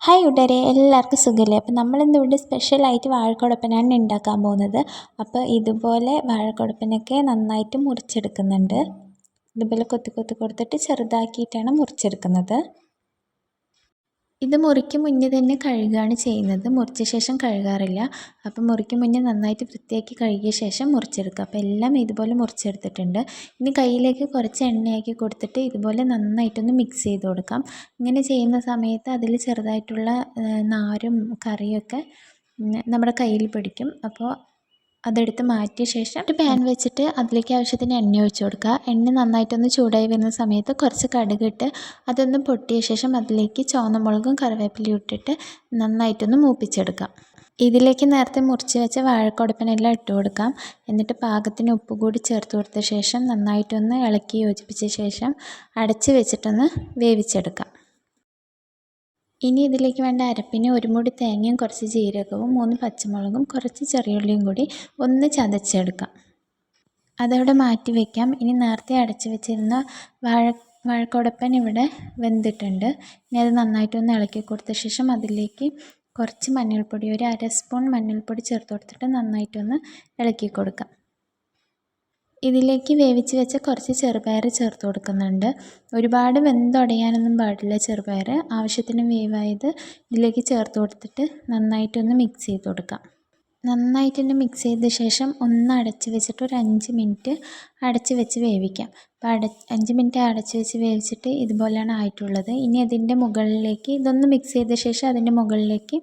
Hi കൂട്ടുകാരെ, എല്ലാവർക്കും സുഖമല്ലേ? അപ്പോൾ നമ്മളിന്നിവിടെ സ്പെഷ്യലായിട്ട് വാഴക്കുഴപ്പനാണ് ഉണ്ടാക്കാൻ പോകുന്നത്. അപ്പോൾ ഇതുപോലെ വാഴക്കുഴപ്പനൊക്കെ നന്നായിട്ട് മുറിച്ചെടുക്കുന്നുണ്ട്. ഇതുപോലെ കൊത്തി കൊത്തി കൊടുത്തിട്ട് ചെറുതാക്കിയിട്ടാണ് മുറിച്ചെടുക്കുന്നത്. ഇത് മുറിക്ക് മുന്നേ തന്നെ കഴുകുകയാണ് ചെയ്യുന്നത്, മുറിച്ച ശേഷം കഴുകാറില്ല. അപ്പം മുറിക്ക് മുന്നേ നന്നായിട്ട് വൃത്തിയാക്കി കഴുകിയ ശേഷം മുറിച്ചെടുക്കുക. അപ്പോൾ എല്ലാം ഇതുപോലെ മുറിച്ചെടുത്തിട്ടുണ്ട്. ഇനി കയ്യിലേക്ക് കുറച്ച് എണ്ണയാക്കി കൊടുത്തിട്ട് ഇതുപോലെ നന്നായിട്ടൊന്ന് മിക്സ് ചെയ്ത് കൊടുക്കാം. ഇങ്ങനെ ചെയ്യുന്ന സമയത്ത് അതിൽ ചെറുതായിട്ടുള്ള നാരും കറിയൊക്കെ നമ്മുടെ കയ്യിൽ പിടിക്കും. അപ്പോൾ അതെടുത്ത് മാറ്റിയ ശേഷം ഒരു പാൻ വെച്ചിട്ട് അതിലേക്ക് ആവശ്യത്തിന് എണ്ണ ഒഴിച്ച് കൊടുക്കുക. എണ്ണ നന്നായിട്ടൊന്ന് ചൂടായി വരുന്ന സമയത്ത് കുറച്ച് കടുകിട്ട് അതൊന്ന് പൊട്ടിയ ശേഷം അതിലേക്ക് ചുവന്ന മുളകും കറിവേപ്പിലയും ഇട്ടിട്ട് നന്നായിട്ടൊന്ന് മൂപ്പിച്ചെടുക്കാം. ഇതിലേക്ക് നേരത്തെ മുറിച്ച് വെച്ച വാഴക്കുഴപ്പനെല്ലാം ഇട്ട് കൊടുക്കാം. എന്നിട്ട് പാകത്തിന് ഉപ്പ് കൂടി ചേർത്ത് കൊടുത്ത ശേഷം നന്നായിട്ടൊന്ന് ഇളക്കി യോജിപ്പിച്ച ശേഷം അടച്ച് വെച്ചിട്ടൊന്ന് വേവിച്ചെടുക്കാം. ഇനി ഇതിലേക്ക് വേണ്ട അരപ്പിന് ഒരു മുടി തേങ്ങയും കുറച്ച് ജീരകവും 3 പച്ചമുളകും കുറച്ച് ചെറിയുള്ളിയും കൂടി ഒന്ന് ചതച്ചെടുക്കാം. അതവിടെ മാറ്റി വയ്ക്കാം. ഇനി നേരത്തെ അടച്ച് വെച്ചിരുന്ന വാഴക്കുഴപ്പൻ ഇവിടെ വെന്തിട്ടുണ്ട്. ഇനി അത് നന്നായിട്ടൊന്ന് ഇളക്കി കൊടുത്ത ശേഷം അതിലേക്ക് കുറച്ച് മഞ്ഞൾപ്പൊടി, ഒരു 1/2 സ്പൂൺ മഞ്ഞൾപ്പൊടി ചേർത്ത് കൊടുത്തിട്ട് നന്നായിട്ടൊന്ന് ഇളക്കി കൊടുക്കാം. ഇതിലേക്ക് വേവിച്ച് വെച്ച കുറച്ച് ചെറുപയർ ചേർത്ത് കൊടുക്കുന്നുണ്ട്. ഒരുപാട് വെന്തുടയാനൊന്നും പാടില്ല ചെറുപയർ. ആവശ്യത്തിന് വേവായത് ഇതിലേക്ക് ചേർത്ത് കൊടുത്തിട്ട് നന്നായിട്ടൊന്ന് മിക്സ് ചെയ്ത് കൊടുക്കാം. നന്നായിട്ടൊന്ന് മിക്സ് ചെയ്ത ശേഷം ഒന്ന് അടച്ച് വെച്ചിട്ട് ഒരു 5 മിനിറ്റ് അടച്ച് വെച്ച് വേവിക്കാം. അപ്പോൾ 5 മിനിറ്റ് അടച്ച് വെച്ച് വേവിച്ചിട്ട് ഇതുപോലെയാണ് ആയിട്ടുള്ളത്. ഇനി അതിൻ്റെ മുകളിലേക്ക് ഇതൊന്ന് മിക്സ് ചെയ്ത ശേഷം അതിൻ്റെ മുകളിലേക്ക്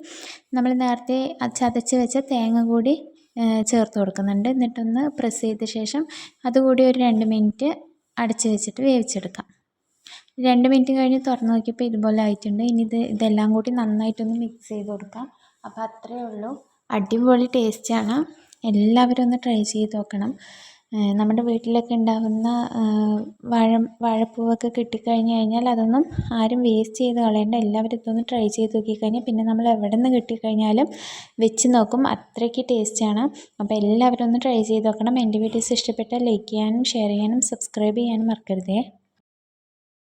നമ്മൾ നേരത്തെ ചതച്ച് വെച്ച തേങ്ങ കൂടി ചേർത്ത് കൊടുക്കുന്നുണ്ട്. എന്നിട്ടൊന്ന് പ്രസ് ചെയ്ത ശേഷം അതുകൂടി ഒരു 2 മിനിറ്റ് അടച്ച് വെച്ചിട്ട് വേവിച്ചെടുക്കാം. 2 മിനിറ്റ് കഴിഞ്ഞ് തുറന്ന് നോക്കിയപ്പോൾ ഇതുപോലെ ആയിട്ടുണ്ട്. ഇനി ഇതെല്ലാം കൂടി നന്നായിട്ടൊന്ന് മിക്സ് ചെയ്ത് കൊടുക്കാം. അപ്പോൾ അത്രയേ ഉള്ളൂ. അടിപൊളി ടേസ്റ്റാണ്. എല്ലാവരും ഒന്ന് ട്രൈ ചെയ്ത് നോക്കണം. നമ്മുടെ വീട്ടിലൊക്കെ ഉണ്ടാകുന്ന വാഴപ്പൂവൊക്കെ കിട്ടിക്കഴിഞ്ഞ് കഴിഞ്ഞാൽ അതൊന്നും ആരും വേസ്റ്റ് ചെയ്ത് കളയേണ്ട. എല്ലാവരും ഇതൊന്ന് ട്രൈ ചെയ്ത് നോക്കിക്കഴിഞ്ഞാൽ പിന്നെ നമ്മൾ എവിടെ നിന്ന് കിട്ടിക്കഴിഞ്ഞാലും വെച്ച് നോക്കും. അത്രയ്ക്ക് ടേസ്റ്റാണ്. അപ്പോൾ എല്ലാവരും ഒന്ന് ട്രൈ ചെയ്ത് നോക്കണം. എൻ്റെ വീഡിയോസ് ഇഷ്ടപ്പെട്ടാൽ ലൈക്ക് ചെയ്യാനും ഷെയർ ചെയ്യാനും സബ്സ്ക്രൈബ് ചെയ്യാനും മറക്കരുതേ.